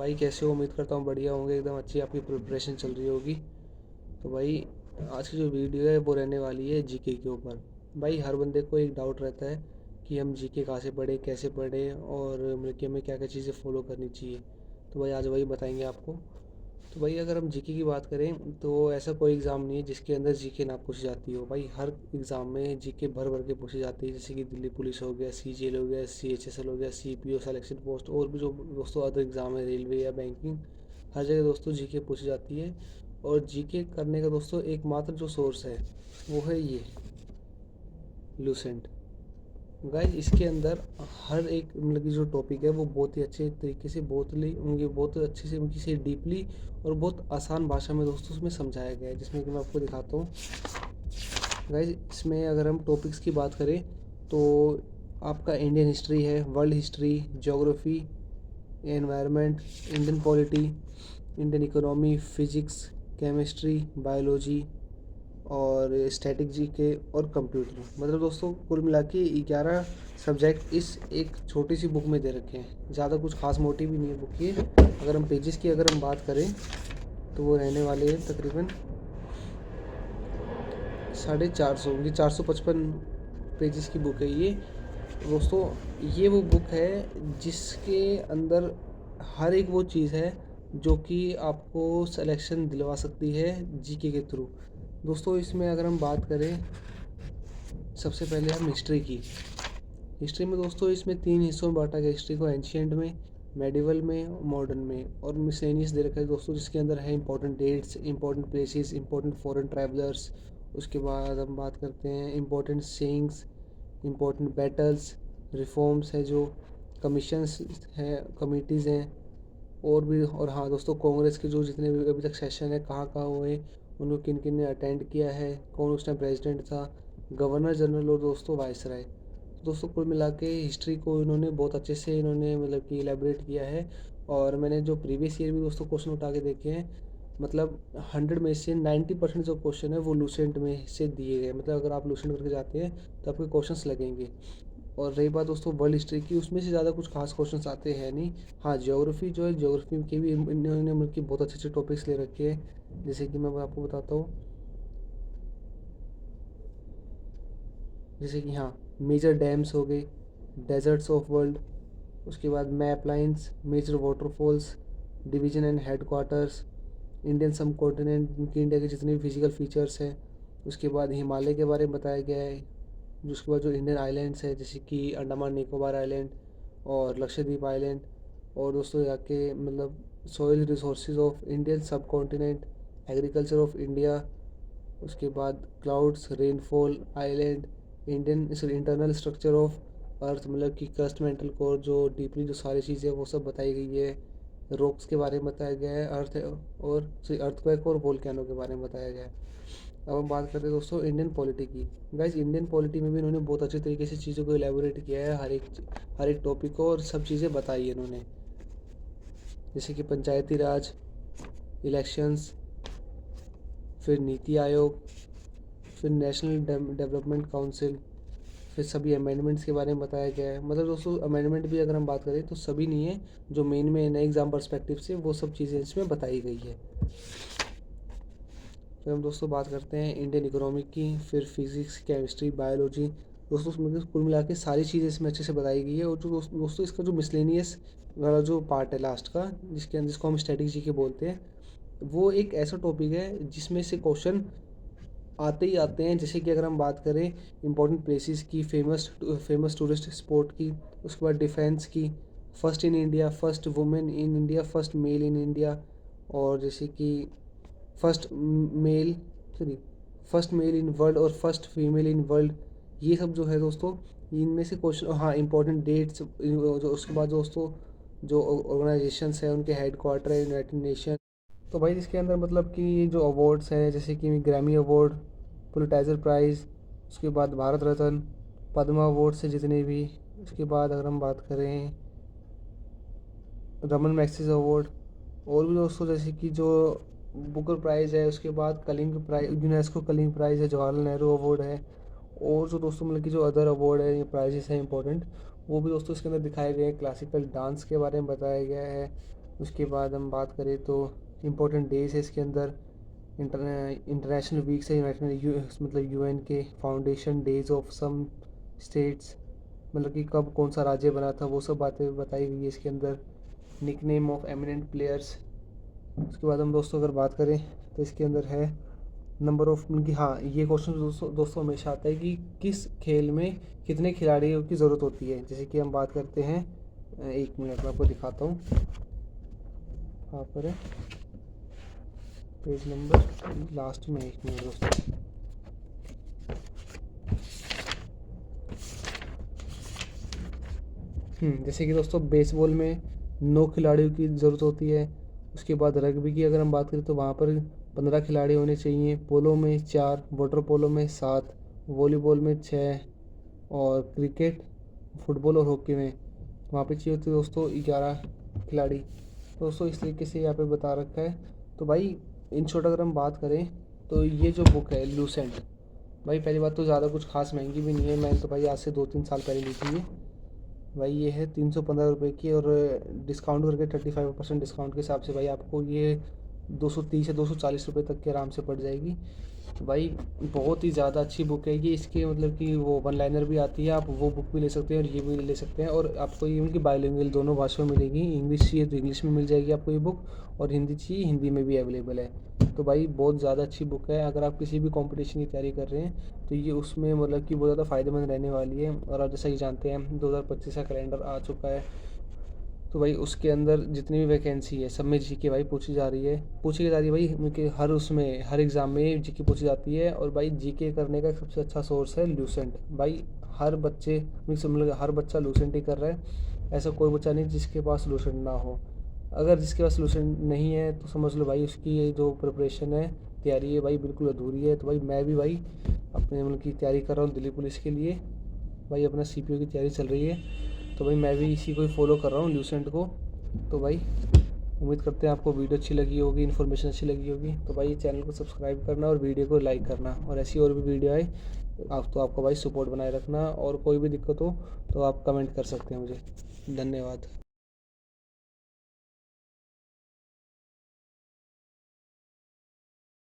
भाई कैसे हो? उम्मीद करता हूँ बढ़िया होंगे, एकदम अच्छी आपकी प्रिपरेशन चल रही होगी। तो भाई आज की जो वीडियो है वो रहने वाली है जीके के ऊपर। भाई हर बंदे को एक डाउट रहता है कि हम जीके कहाँ से पढ़ें, कैसे पढ़ें और मतलब कि हमें क्या क्या चीज़ें फॉलो करनी चाहिए। तो भाई आज वही बताएंगे आपको। तो भाई अगर हम जीके की बात करें तो ऐसा कोई एग्ज़ाम नहीं है जिसके अंदर जीके ना पूछी जाती हो। भाई हर एग्ज़ाम में जीके भर भर के पूछी जाती है, जैसे कि दिल्ली पुलिस हो गया, सीजीएल हो गया, सीएचएसएल हो गया, सीपीओ सिलेक्शन पोस्ट, और भी जो दोस्तों अदर एग्ज़ाम है, रेलवे या बैंकिंग, हर जगह दोस्तों जीके पूछी जाती है। और जीके करने का दोस्तों एकमात्र जो सोर्स है वो है ये लूसेंट। गाइज इसके अंदर हर एक मतलब की जो टॉपिक है वो बहुत ही अच्छे तरीके से, बहुत अच्छे से, उनकी से डीपली और बहुत आसान भाषा में दोस्तों उसमें समझाया गया है, जिसमें कि मैं आपको दिखाता हूँ। गाइज इसमें अगर हम टॉपिक्स की बात करें तो आपका इंडियन हिस्ट्री है, world history, geography, environment, Indian polity, Indian economy, physics, chemistry, biology और स्टैटिक जीके और कंप्यूटर। मतलब दोस्तों कुल मिला के 11 सब्जेक्ट इस एक छोटी सी बुक में दे रखे हैं। ज़्यादा कुछ खास मोटी भी नहीं है बुक की। अगर हम पेजेस की अगर हम बात करें तो वो रहने वाले हैं तकरीबन 450, ये 455 पेजेस की बुक है ये दोस्तों। ये वो बुक है जिसके अंदर हर एक वो चीज़ है जो कि आपको सिलेक्शन दिलवा सकती है जीके के थ्रू। दोस्तों इसमें अगर हम बात करें सबसे पहले हम हिस्ट्री की। हिस्ट्री में दोस्तों इसमें 3 हिस्सों में बांटा गया हिस्ट्री को, एंशियंट में, मेडिवल में, मॉडर्न में और मिसलेनियस दे रखा है दोस्तों, जिसके अंदर है important dates, important places, important foreign travellers. उसके बाद हम बात करते हैं important sayings, important battles, reforms है जो, कमीशंस हैं, कमिटीज़ हैं और भी। और हाँ दोस्तों कांग्रेस के जो जितने भी अभी तक सेशन है कहाँ कहाँ हुए, उनको किन किन ने अटेंड किया है, कौन उस टाइम प्रेसिडेंट था, गवर्नर जनरल और दोस्तों वाइसराय। दोस्तों कुल मिला के हिस्ट्री को इन्होंने बहुत अच्छे से इन्होंने मतलब कि इलेबरेट किया है। और मैंने जो प्रीवियस ईयर भी दोस्तों क्वेश्चन उठा के देखे हैं, मतलब 100 में से 90% जो क्वेश्चन है वो लूसेंट में से दिए गए। मतलब अगर आप लूसेंट करके जाते हैं तो आपके क्वेश्चंस लगेंगे। और रही बात दोस्तों वर्ल्ड हिस्ट्री की, उसमें से ज़्यादा कुछ खास क्वेश्चंस आते हैं नहीं। हाँ ज्योग्राफी जो है, ज्योग्राफी के भी इन्होंने मतलब कि बहुत अच्छे अच्छे टॉपिक्स ले रखे हैं, जैसे कि मैं आपको बताता हूँ। जैसे कि हाँ मेजर डैम्स हो गए, डेजर्ट्स ऑफ वर्ल्ड, उसके बाद map lines, major waterfalls, division and headquarters, Indian subcontinent की इंडिया के जितने भी फिजिकल फीचर्स हैं। उसके बाद हिमालय के बारे में बताया गया है। उसके बाद जो इंडियन आइलैंड्स है जैसे कि अंडमान निकोबार आइलैंड और लक्षद्वीप आइलैंड। और दोस्तों यहाँ के मतलब सॉइल रिसोर्सेज ऑफ इंडियन सब कॉन्टिनेंट, एग्रीकल्चर ऑफ इंडिया। उसके बाद clouds, rainfall, island, Indian internal structure of earth, मतलब कि क्रस्ट, मेंटल कोर, जो डीपली जो सारी चीज़ें वो सब बताई गई है। रॉक्स के बारे में बताया गया है, अर्थ और अर्थक्वेक और वोल्केनो के बारे में बताया गया है। अब हम बात करते हैं दोस्तों इंडियन पॉलिटी की। गाइज इंडियन पॉलिटी में भी इन्होंने बहुत अच्छे तरीके से चीज़ों को एलेबोरेट किया है, हर एक टॉपिक को और सब चीज़ें बताई है इन्होंने। जैसे कि पंचायती राज, इलेक्शंस, फिर नीति आयोग, फिर नेशनल डेवलपमेंट काउंसिल, फिर सभी अमेंडमेंट्स के बारे में बताया गया है। मतलब दोस्तों अमेंडमेंट भी अगर हम बात करें तो सभी नहीं है, जो मेन में नए एग्ज़ाम पर्सपेक्टिव से वो सब चीज़ें इसमें बताई गई है। फिर हम दोस्तों बात करते हैं इंडियन इकोनॉमिक की, फिर फिजिक्स, केमिस्ट्री, बायोलॉजी। दोस्तों उसमें कुल मिला के सारी चीज़ें इसमें अच्छे से बताई गई है। और जो दोस्तों इसका जो मिसलेनियस वाला जो पार्ट है लास्ट का, जिसको हम स्ट्रेटेजी के बोलते हैं, वो एक ऐसा टॉपिक है जिसमें से क्वेश्चन आते ही आते हैं। जैसे कि अगर हम बात करें इंपॉर्टेंट प्लेसेस की, फेमस टूरिस्ट स्पॉट की, उसके बाद डिफेंस की, first in India, first women in India, first male in India, और जैसे कि first male sorry first male in world और फर्स्ट फीमेल इन वर्ल्ड। ये सब जो है दोस्तों इनमें से क्वेश्चन, हाँ इंपॉर्टेंट डेट्स जो, उसके बाद दोस्तों जो ऑर्गेनाइजेशंस हैं उनके हेड क्वार्टर है यूनाइटेड नेशन। तो भाई इसके अंदर मतलब कि जो अवार्ड्स हैं जैसे कि ग्रैमी अवार्ड, पुलिटाइजर प्राइज़, उसके बाद भारत रत्न, पद्मा अवार्ड से जितने भी। उसके बाद अगर हम बात करें रमन मैग्सेसे अवार्ड, और भी दोस्तों जैसे कि जो बुकर प्राइज़ है, उसके बाद Kalinga prize, UNESCO Kalinga prize है, जवाहरलाल नेहरू अवार्ड है। और जो दोस्तों मतलब कि जो अदर अवार्ड है, ये प्राइजेस हैं इंपॉर्टेंट, वो भी दोस्तों इसके अंदर दिखाए गए हैं। क्लासिकल डांस के बारे में बताया गया है, उसके बाद हम बात करें तो इम्पोर्टेंट डेज है इसके अंदर, इंटरनेशनल वीक्स है, मतलब यूएन के foundation days of some states, मतलब कि कब कौन सा राज्य बना था, वो सब बातें बताई हुई है इसके अंदर। Nickname of eminent players. उसके बाद हम दोस्तों अगर बात करें तो इसके अंदर है नंबर ऑफ, कि हाँ ये क्वेश्चन दोस्तों हमेशा आता है कि किस खेल में कितने खिलाड़ियों की ज़रूरत होती है। जैसे कि हम बात करते हैं, एक मिनट में आपको दिखाता हूँ, यहाँ पर है पेज नंबर लास्ट में, एक मिनट दोस्तों। जैसे कि दोस्तों बेसबॉल में 9 खिलाड़ियों की ज़रूरत होती है। उसके बाद रग्बी की अगर हम बात करें तो वहाँ पर 15 खिलाड़ी होने चाहिए। पोलो में 4, वाटर पोलो में 7, वॉलीबॉल में 6, और क्रिकेट, फुटबॉल और हॉकी में वहाँ पे चाहिए होती है दोस्तों 11 खिलाड़ी। दोस्तों इस तरीके से यहाँ पे बता रखा है। तो भाई इन शॉर्ट अगर हम बात करें तो ये जो बुक है लूसेंट, भाई पहली बात तो ज़्यादा कुछ खास महंगी भी नहीं है। मैंने तो भाई आज से 2-3 साल पहले ली थी ये। भाई ये है 315 रुपये की, और डिस्काउंट करके 35% डिस्काउंट के हिसाब से भाई आपको ये 230 या 240 रुपये तक के आराम से पड़ जाएगी। तो भाई बहुत ही ज़्यादा अच्छी बुक है ये। इसके मतलब कि वो वन लाइनर भी आती है, आप वो बुक भी ले सकते हैं और ये भी ले सकते हैं। और आपको ये उनकी बाइलिंगुअल दोनों भाषाओं में मिलेगी। इंग्लिश चाहिए तो इंग्लिश में मिल जाएगी आपको ये बुक, और हिंदी चाहिए हिंदी में भी अवेलेबल है। तो भाई बहुत ज़्यादा अच्छी बुक है। अगर आप किसी भी कंपटीशन की तैयारी कर रहे हैं तो ये उसमें मतलब कि बहुत ज़्यादा फ़ायदेमंद रहने वाली है। और आप जैसा कि जानते हैं 2025 का कैलेंडर आ चुका है, तो भाई उसके अंदर जितनी भी वैकेंसी है सब में जीके भाई पूछी जा रही है भाई, उनके हर उसमें हर एग्ज़ाम में जीके पूछी जाती है। और भाई जीके करने का सबसे अच्छा सोर्स है लूसेंट। भाई हर बच्चे मतलब हर बच्चा लूसेंट ही कर रहा है, ऐसा कोई बच्चा नहीं जिसके पास लूसेंट ना हो। अगर जिसके पास लूसेंट नहीं है तो समझ लो भाई उसकी ये जो प्रिपरेशन है, तैयारी है भाई, बिल्कुल अधूरी है। तो भाई मैं भी भाई अपने मतलब की तैयारी कर रहा हूँ दिल्ली पुलिस के लिए। भाई अपना सीपीओ की तैयारी चल रही है, तो भाई मैं भी इसी को ही फॉलो कर रहा हूँ लूसेंट को। तो भाई उम्मीद करते हैं आपको वीडियो अच्छी लगी होगी, इन्फॉर्मेशन अच्छी लगी होगी। तो भाई चैनल को सब्सक्राइब करना और वीडियो को लाइक करना, और ऐसी और भी वीडियो आए आप तो आपको भाई सपोर्ट बनाए रखना। और कोई भी दिक्कत हो तो आप कमेंट कर सकते हैं मुझे। धन्यवाद।